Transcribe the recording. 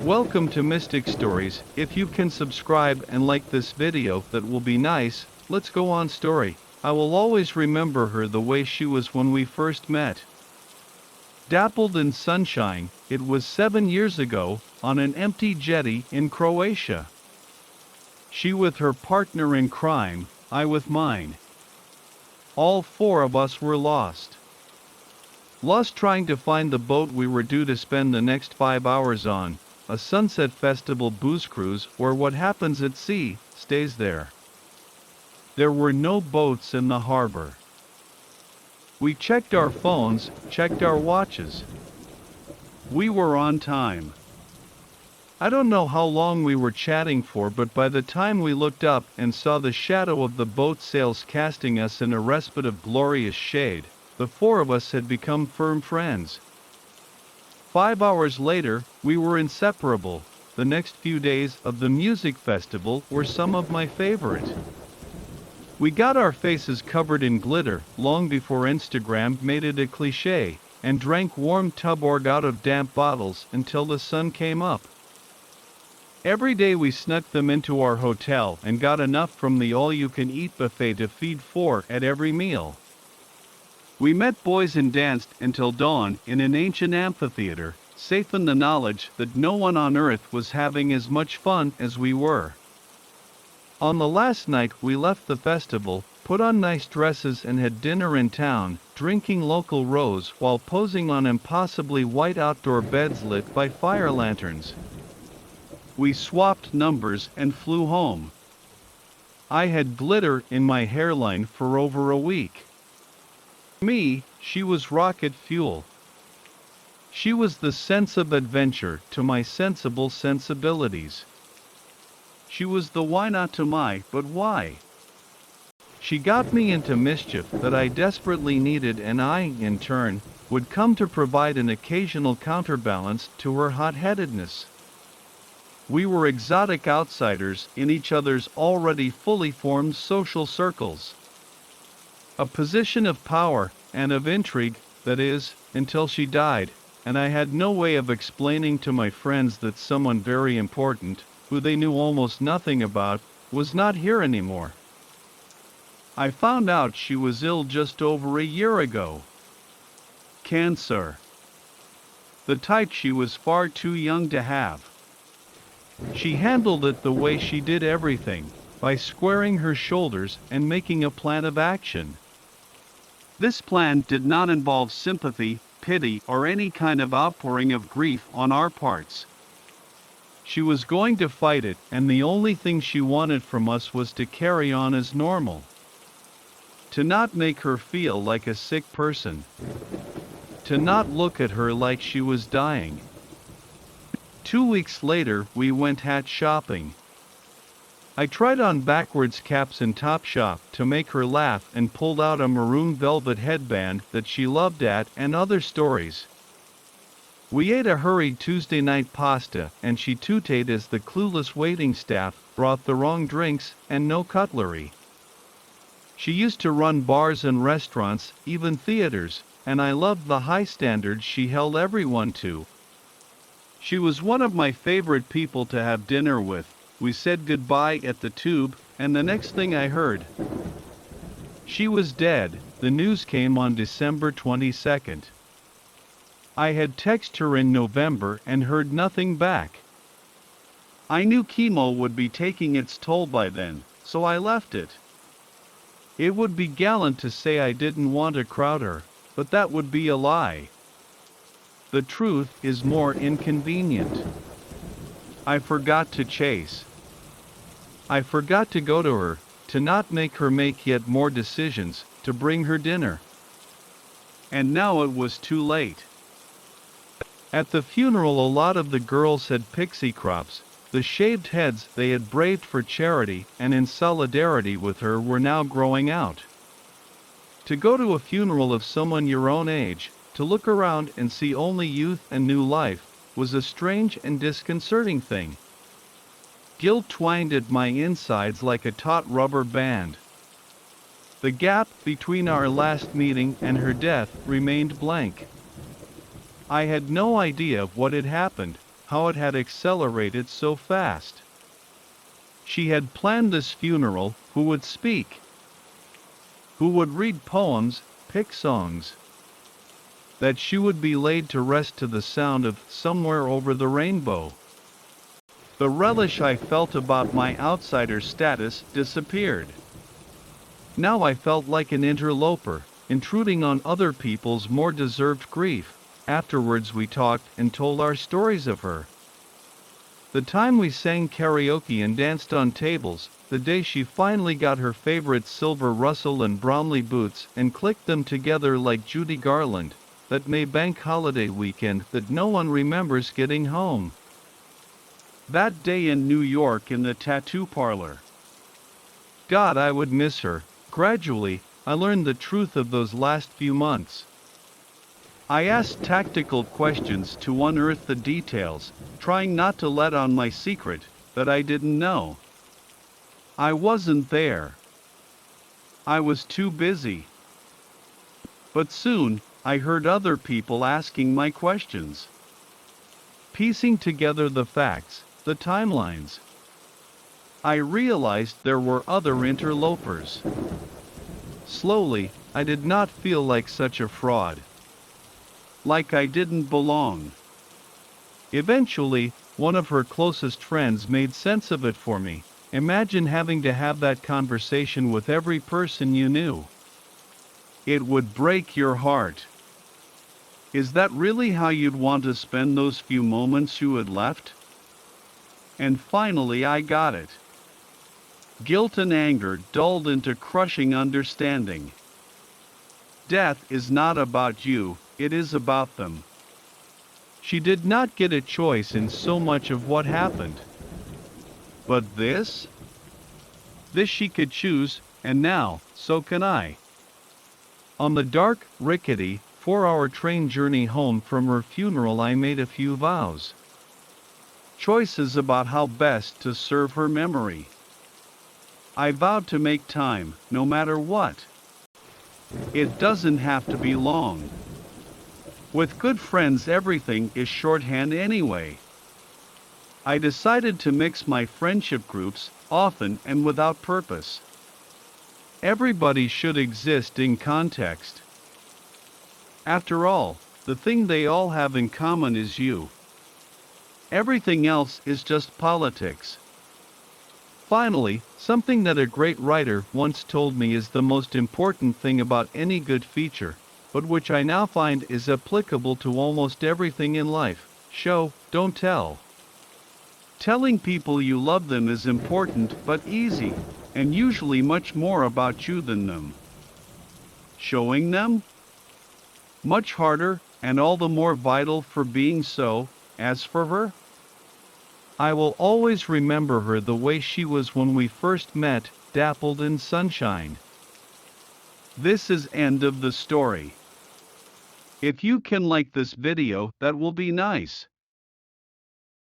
Welcome to Mystic Stories. If you can subscribe and like this video, that will be nice. Let's go on story. I will always remember her the way she was when we first met. Dappled in sunshine, it was 7 years ago, on an empty jetty in Croatia. She with her partner in crime, I with mine. All four of us were lost. Lost trying to find the boat we were due to spend the next 5 hours on, a sunset festival booze cruise where what happens at sea, stays there. There were no boats in the harbor. We checked our phones, checked our watches. We were on time. I don't know how long we were chatting for, but by the time we looked up and saw the shadow of the boat sails casting us in a respite of glorious shade, the four of us had become firm friends. 5 hours later, we were inseparable. The next few days of the music festival were some of my favorite. We got our faces covered in glitter long before Instagram made it a cliche, and drank warm Tuborg out of damp bottles until the sun came up. Every day we snuck them into our hotel and got enough from the all-you-can-eat buffet to feed four at every meal. We met boys and danced until dawn in an ancient amphitheater, safe in the knowledge that no one on earth was having as much fun as we were. On the last night we left the festival, put on nice dresses and had dinner in town, drinking local rose while posing on impossibly white outdoor beds lit by fire lanterns. We swapped numbers and flew home. I had glitter in my hairline for over a week. Me, she was rocket fuel. She was the sense of adventure to my sensible sensibilities. She was the why not to my but why. She got me into mischief that I desperately needed, and I, in turn, would come to provide an occasional counterbalance to her hot-headedness. We were exotic outsiders in each other's already fully formed social circles. A position of power and of intrigue, that is, until she died, and I had no way of explaining to my friends that someone very important, who they knew almost nothing about, was not here anymore. I found out she was ill just over a year ago. Cancer. The type she was far too young to have. She handled it the way she did everything, by squaring her shoulders and making a plan of action. This plan did not involve sympathy, pity, or any kind of outpouring of grief on our parts. She was going to fight it, and the only thing she wanted from us was to carry on as normal. To not make her feel like a sick person. To not look at her like she was dying. 2 weeks later, we went hat shopping. I tried on backwards caps in Topshop to make her laugh and pulled out a maroon velvet headband that she loved and other stories. We ate a hurried Tuesday night pasta, and she tooted as the clueless waiting staff brought the wrong drinks and no cutlery. She used to run bars and restaurants, even theaters, and I loved the high standards she held everyone to. She was one of my favorite people to have dinner with. We said goodbye at the Tube, and the next thing I heard, she was dead. The news came on December 22nd. I had texted her in November and heard nothing back. I knew chemo would be taking its toll by then, so I left it. It would be gallant to say I didn't want to crowd her, but that would be a lie. The truth is more inconvenient. I forgot to chase. I forgot to go to her, to not make her make yet more decisions, to bring her dinner. And now it was too late. At the funeral, a lot of the girls had pixie crops. The shaved heads they had braved for charity and in solidarity with her were now growing out. To go to a funeral of someone your own age, to look around and see only youth and new life, was a strange and disconcerting thing. Guilt twanged at my insides like a taut rubber band. The gap between our last meeting and her death remained blank. I had no idea what had happened, how it had accelerated so fast. She had planned this funeral, who would speak, who would read poems, pick songs, that she would be laid to rest to the sound of Somewhere Over the Rainbow. The relish I felt about my outsider status disappeared. Now I felt like an interloper, intruding on other people's more deserved grief. Afterwards we talked and told our stories of her. The time we sang karaoke and danced on tables, the day she finally got her favorite silver Russell and Bromley boots and clicked them together like Judy Garland, that May bank holiday weekend that no one remembers getting home. That day in New York in the tattoo parlor. God, I would miss her. Gradually, I learned the truth of those last few months. I asked tactical questions to unearth the details, trying not to let on my secret that I didn't know. I wasn't there. I was too busy. But soon, I heard other people asking my questions, piecing together the facts, the timelines. I realized there were other interlopers. Slowly, I did not feel like such a fraud. Like I didn't belong. Eventually, one of her closest friends made sense of it for me. Imagine having to have that conversation with every person you knew. It would break your heart. Is that really how you'd want to spend those few moments you had left? And finally I got it. Guilt and anger dulled into crushing understanding. Death is not about you, it is about them. She did not get a choice in so much of what happened. But this? This she could choose, and now, so can I. On the dark, rickety, 4-hour train journey home from her funeral I made a few vows. Choices about how best to serve her memory. I vowed to make time, no matter what. It doesn't have to be long. With good friends everything is shorthand anyway. I decided to mix my friendship groups, often and without purpose. Everybody should exist in context. After all, the thing they all have in common is you. Everything else is just politics. Finally, something that a great writer once told me is the most important thing about any good feature, but which I now find is applicable to almost everything in life: show, don't tell. Telling people you love them is important but easy, and usually much more about you than them. Showing them? Much harder, and all the more vital for being so. As for her, I will always remember her the way she was when we first met, dappled in sunshine. This is end of the story. If you can like this video, that will be nice.